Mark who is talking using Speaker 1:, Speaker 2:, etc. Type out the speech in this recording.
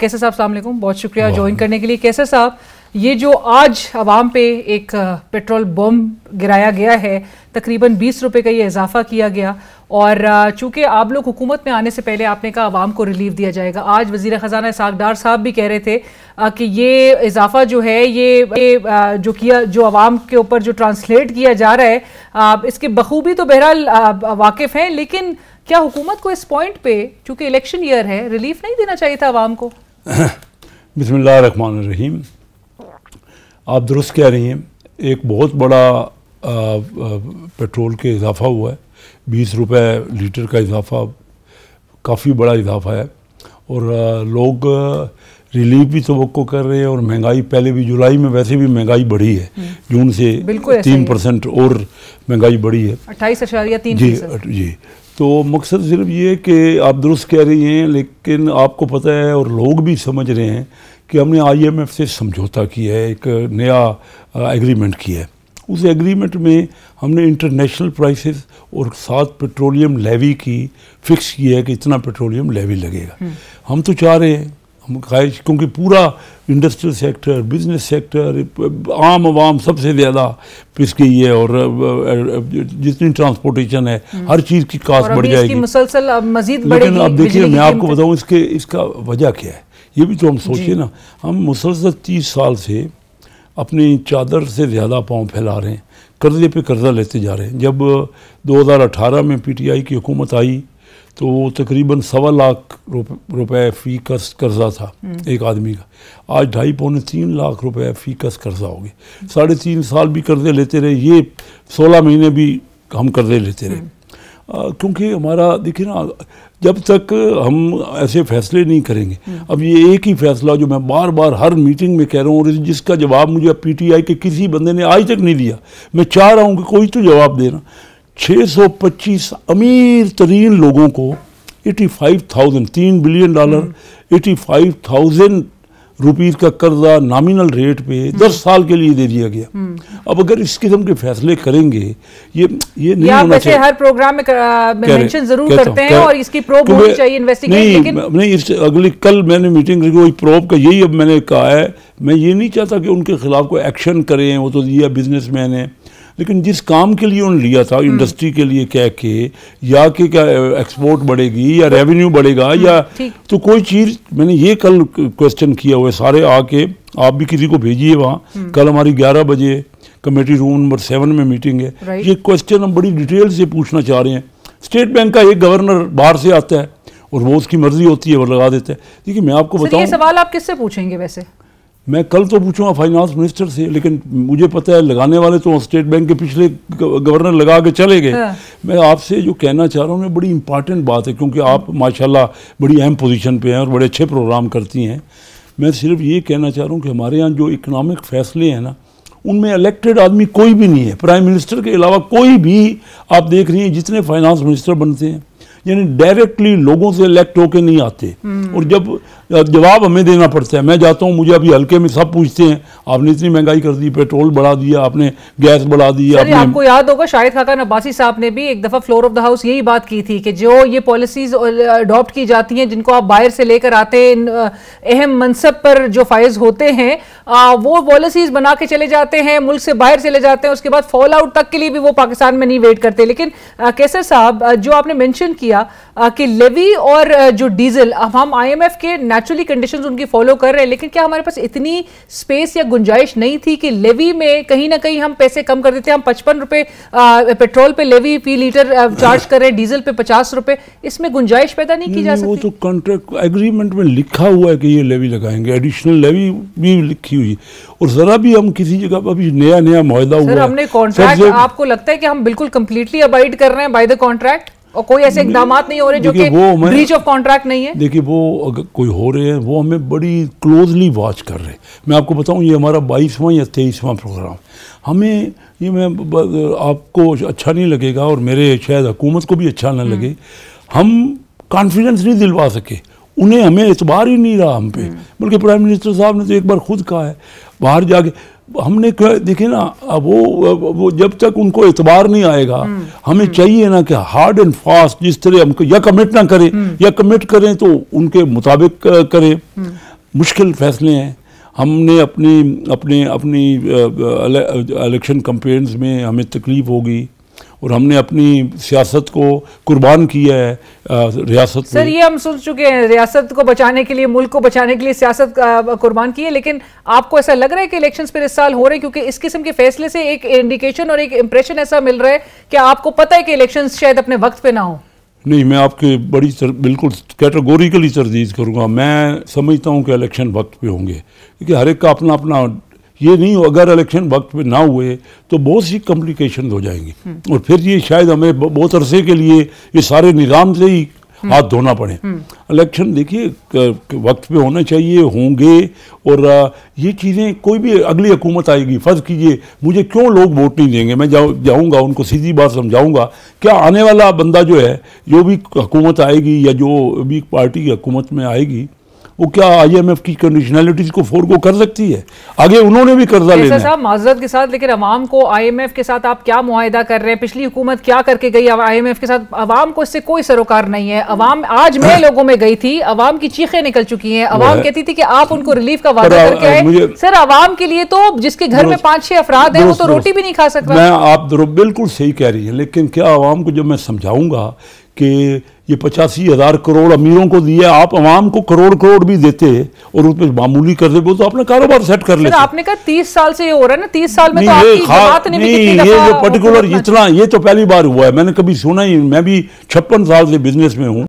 Speaker 1: कैसर साहब अस्सलाम वालेकुम, बहुत शुक्रिया ज्वाइन करने के लिए। कैसर साहब, ये जो आज अवाम पे एक पेट्रोल बम गिराया गया है, तकरीबन 20 रुपए का ये इजाफा किया गया, और चूंकि आप लोग हुकूमत में आने से पहले आपने कहा अवाम को रिलीफ दिया जाएगा। आज वजीर ख़जाना इसहाक डार साहब भी कह रहे थे कि ये इजाफा जो है ये जो अवाम के ऊपर जो ट्रांसलेट किया जा रहा है, इसके बखूबी तो बहरहाल वाकिफ हैं, लेकिन क्या हुकूमत को इस पॉइंट पे, चूंकि इलेक्शन ईयर है, रिलीफ नहीं देना चाहिए था अवाम को?
Speaker 2: बिस्मिल्लाहिर्रहमानिर्रहीम, आप दुरुस्त कह रही हैं। एक बहुत बड़ा पेट्रोल के इजाफा हुआ है, 20 रुपए लीटर का इजाफा, काफ़ी बड़ा इजाफा है, और लोग रिलीफ भी तवक्को कर रहे हैं। और महंगाई पहले भी जुलाई में वैसे भी महंगाई बढ़ी है, जून से 3% और महंगाई बढ़ी है,
Speaker 1: 28.3%।
Speaker 2: जी। तो मकसद सिर्फ ये कि आप दुरुस्त कह रही हैं, लेकिन आपको पता है और लोग भी समझ रहे हैं कि हमने IMF से समझौता किया है, एक नया एग्रीमेंट किया है। उस एग्रीमेंट में हमने इंटरनेशनल प्राइसेस और साथ पेट्रोलियम लेवी की फिक्स किया है कि इतना पेट्रोलियम लेवी लगेगा। हम तो चाह रहे हैं, हम ख्वाहिश, क्योंकि पूरा इंडस्ट्रियल सेक्टर, बिजनेस सेक्टर, आम आवाम सबसे ज़्यादा पिस गई है, और जितनी ट्रांसपोर्टेशन है हर चीज़ की कास्ट बढ़ जाएगी,
Speaker 1: मुसलसल मजीद
Speaker 2: बढ़ेगी। लेकिन अब देखिए, मैं आपको बताऊँ इसका वजह क्या है, ये भी तो हम सोचिए ना। हम मुसलसल 30 साल से अपनी चादर से ज़्यादा पाँव फैला रहे हैं, कर्जे पे कर्जा लेते जा रहे हैं। जब 2018 में PTI की हुकूमत आई तो वो तकरीबन 1.25 लाख रुपए फ़ी कस कर्जा था एक आदमी का। आज 2.5-3 लाख रुपए फ़ी कस कर्जा हो गया। 3.5 साल भी कर्जे लेते रहे, ये 16 महीने भी हम कर्जे लेते रहे, क्योंकि हमारा देखिए ना, जब तक हम ऐसे फैसले नहीं करेंगे। अब ये एक ही फैसला जो मैं बार बार हर मीटिंग में कह रहा हूँ, और जिसका जवाब मुझे PTI के किसी बंदे ने आज तक नहीं दिया, मैं चाह रहा हूँ कि कोई तो जवाब देना। 625 अमीर तरीन लोगों को 85,000, $3 बिलियन, 85,000 रुपीज़ का कर्जा नॉमिनल रेट पे 10 साल के लिए दे दिया गया। अब अगर इस किस्म के फैसले करेंगे, ये नहीं होना चाहिए।
Speaker 1: हर प्रोग्राम में मेंशन जरूर करते हैं, और इसकी प्रोब होनी चाहिए, इन्वेस्टिगेट। नहीं,
Speaker 2: अगली कल मैंने मीटिंग की, वही प्रोब का यही अब मैंने कहा है। मैं ये नहीं चाहता कि उनके खिलाफ कोई एक्शन करें, वो तो दिया बिजनेसमैन है, लेकिन जिस काम के लिए उन्होंने लिया था, इंडस्ट्री के लिए कह के, या कि क्या एक्सपोर्ट बढ़ेगी या रेवेन्यू बढ़ेगा, या तो कोई चीज़, मैंने ये कल क्वेश्चन किया हुआ है, सारे आके आप भी किसी को भेजिए वहाँ। कल हमारी 11 बजे कमेटी रूम नंबर 7 में मीटिंग है। ये क्वेश्चन हम बड़ी डिटेल से पूछना चाह रहे हैं। स्टेट बैंक का एक गवर्नर बाहर से आता है और वो उसकी मर्जी होती है, वो लगा देता है। देखिए, मैं आपको बताऊँ,
Speaker 1: ये सवाल आप किससे पूछेंगे वैसे?
Speaker 2: मैं कल तो पूछूंगा फाइनेंस मिनिस्टर से, लेकिन मुझे पता है लगाने वाले तो स्टेट बैंक के पिछले गवर्नर लगा के चले गए। मैं आपसे जो कहना चाह रहा हूँ, बड़ी इंपॉर्टेंट बात है, क्योंकि आप माशाल्लाह बड़ी अहम पोजीशन पे हैं और बड़े अच्छे प्रोग्राम करती हैं। मैं सिर्फ ये कहना चाह रहा हूँ कि हमारे यहाँ जो इकनॉमिक फैसले हैं ना, उनमें इलेक्टेड आदमी कोई भी नहीं है। प्राइम मिनिस्टर के अलावा कोई भी, आप देख रही हैं जितने फाइनेंस मिनिस्टर बनते हैं, यानी डायरेक्टली लोगों से इलेक्ट होके नहीं आते, और जब जवाब हमें देना पड़ता है। मैं जाता हूँ, मुझे अभी हल्के में सब पूछते हैं, आपने इतनी महंगाई कर दी, पेट्रोल बढ़ा दिया आपने, गैस बढ़ा दी आपने।
Speaker 1: आपको याद होगा शाहिद खाकान अब्बासी साहब ने भी एक दफा फ्लोर ऑफ द हाउस यही बात की थी कि जो ये पॉलिसीज अडॉप्ट की जाती हैं, जिनको आप बाहर से लेकर आते हैं, अहम मनसब पर जो फायज होते हैं, वो पॉलिसीज बना के चले जाते हैं, मुल्क से बाहर चले जाते हैं, उसके बाद फॉल आउट तक के लिए भी वो पाकिस्तान में नहीं वेट करते। लेकिन कैसर साहब, जो आपने मेंशन किया कि लेवी और जो डीजल, हम IMF के नेचुरली कंडीशंस उनकी फॉलो कर रहे हैं, लेकिन क्या हमारे पास इतनी स्पेस या गुंजाइश नहीं थी कि लेवी में कहीं ना कहीं हम पैसे कम कर देते हैं? हम 55 रुपए पेट्रोल पे लेवी फी लीटर चार्ज कर रहे हैं, डीजल पे 50 रुपए, इसमें गुंजाइश पैदा नहीं की जा सकती?
Speaker 2: वो तो कॉन्ट्रैक्ट एग्रीमेंट में लिखा हुआ है कि ये लेवी लगाएंगे, एडिशनल लेवी भी लिखी हुई, और जरा भी हम किसी जगह अभी नया मुआहदा हुआ है।
Speaker 1: हमने कॉन्ट्रैक्ट, आपको लगता है कि हम बिल्कुल कंप्लीटली अबाइड कर रहे हैं बाय द कॉन्ट्रैक्ट, और कोई ऐसे इकदाम नहीं हो रहे जो कि ब्रीच ऑफ कॉन्ट्रैक्ट नहीं है? देखिए, वो अगर कोई हो रहे हैं, वो हमें बड़ी क्लोजली वॉच कर रहे हैं। मैं आपको बताऊं, ये हमारा 22वां या 23वां प्रोग्राम। हमें ये, मैं आपको अच्छा नहीं लगेगा और मेरे शायद हुकूमत को भी अच्छा ना लगे, हम कॉन्फिडेंस नहीं दिलवा सके उन्हें, हमें एतबार ही नहीं रहा हम पे। बल्कि प्राइम मिनिस्टर साहब ने तो एक बार खुद कहा है बाहर जाके, हमने देखिए ना, वो जब तक उनको एतबार नहीं आएगा, हमें चाहिए ना कि हार्ड एंड फास्ट, जिस तरह हमको या कमिट ना करें या कमिट करें तो उनके मुताबिक करें।
Speaker 2: मुश्किल फैसले हैं। हमने अपनी इलेक्शन कैंपेन्स में हमें तकलीफ होगी और हमने अपनी सियासत को कुर्बान किया है रियासत।
Speaker 1: सर ये हम सुन चुके हैं, रियासत को बचाने के लिए, मुल्क को बचाने के लिए सियासत कुर्बान की है, लेकिन आपको ऐसा लग रहा है कि इलेक्शंस फिर इस साल हो रहे हैं? क्योंकि इस किस्म के फैसले से एक इंडिकेशन और एक इंप्रेशन ऐसा मिल रहा है कि आपको पता है कि इलेक्शंस शायद अपने वक्त पे ना हो।
Speaker 2: नहीं, मैं आपके बिल्कुल कैटेगोरिकली तरदीद करूँगा। मैं समझता हूँ कि इलेक्शन वक्त पे होंगे, क्योंकि हर एक का अपना अपना ये नहीं हो, अगर इलेक्शन वक्त पे ना हुए तो बहुत सी कॉम्प्लिकेशन हो जाएंगी और फिर ये शायद हमें बहुत अरसे के लिए ये सारे निज़ाम से ही हाथ धोना पड़े। इलेक्शन देखिए वक्त पे होना चाहिए, होंगे, और ये चीज़ें कोई भी अगली हुकूमत आएगी, फ़र्ज़ कीजिए मुझे क्यों लोग वोट नहीं देंगे, मैं जाऊँगा उनको सीधी बात समझाऊँगा। क्या आने वाला बंदा जो है, जो भी हुकूमत आएगी या जो भी पार्टी की हुकूमत में आएगी, वो क्या IMF की कंडीशनैलिटीज को फोरगो कर सकती है? आगे उन्होंने भी कर्जा लेना है।
Speaker 1: साहब माजरत के साथ, लेकिन अवाम को IMF के साथ आप क्या मुआहिदा कर रहे हैं? पिछली हुकूमत क्या करके गई IMF के साथ? अवाम को इससे कोई सरोकार नहीं है। अवाम, आज मैं लोगों में गई थी, अवाम की चीखें निकल चुकी हैं। अवाम कहती थी कि आप उनको रिलीफ का वादा करके आए। सर अवाम के लिए तो जिसके घर में 5-6 अफराद हैं वो तो रोटी भी नहीं खा सकता।
Speaker 2: मैं आप बिल्कुल सही कह रही है, लेकिन क्या अवाम को जब मैं समझाऊंगा कि ये 85,000 करोड़ अमीरों को दिए, आप अवाम को करोड़ करोड़ भी देते और उस पर मामूली कर दे, वो तो अपना कारोबार सेट कर लेते।
Speaker 1: आपने कहा 30 साल से ये हो रहा है ना, 30 साल में तो आपकी जमात ने भी कितनी दफा
Speaker 2: ये जो पर्टिकुलर इतना, ये तो पहली बार हुआ है, मैंने कभी सुना ही। मैं भी 56 साल से बिजनेस में हूँ।